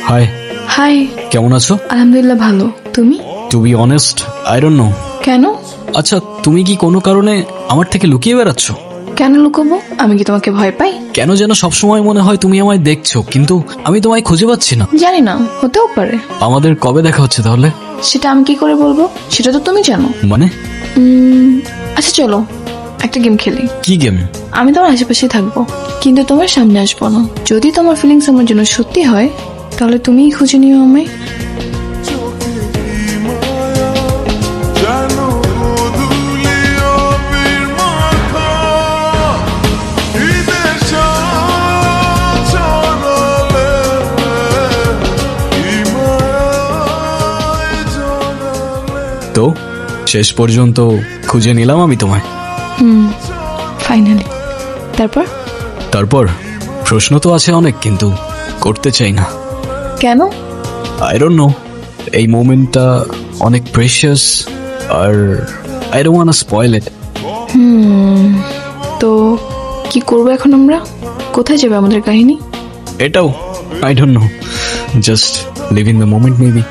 High. High. কেমন আছো? আলহামদুলিল্লাহ ভালো, তুমি? To be honest, I don't know. কেন? আচ্ছা, তুমি কি কোনো কারণে আমার থেকে লুকিয়ে বেড়াচ্ছ? কেন লুকোবো? আমি কি তোমাকে ভয় পাই? কেন যেন সবসময় মনে হয় তুমি আমায় দেখছো, কিন্তু আমি তোমায় খুঁজে পাচ্ছি না। জানি না, হতেও পারে। আমাদের কবে দেখা হচ্ছে তাহলে? সেটা আমি কি করে বলবো? সেটা তো তুমি জানো। মানে? আচ্ছা চলো একটা গেম খেলি। কি গেম? আমি তোমার আশেপাশে থাকবো, কিন্তু তোমার সামনে আসবো না। যদি তোমার ফিলিংস আমার জন্য সত্যি হয়, তাহলে তুমিই খুঁজে নিও আমায়। তো শেষ পর্যন্ত খুঁজে নিলাম আমি তোমায়। ফাইনালি। তারপর? তারপর প্রশ্ন তো আছে অনেক, কিন্তু করতে চাই না। কেন? আই ডোন্ট নো, এই মোমেন্টটা অনেক প্রেশিয়াস, আর I don't want to spoil it. তো কি করবো এখন আমরা? কোথায় যাবে আমাদের কাহিনী? এটাও I don't no, just live in the moment maybe.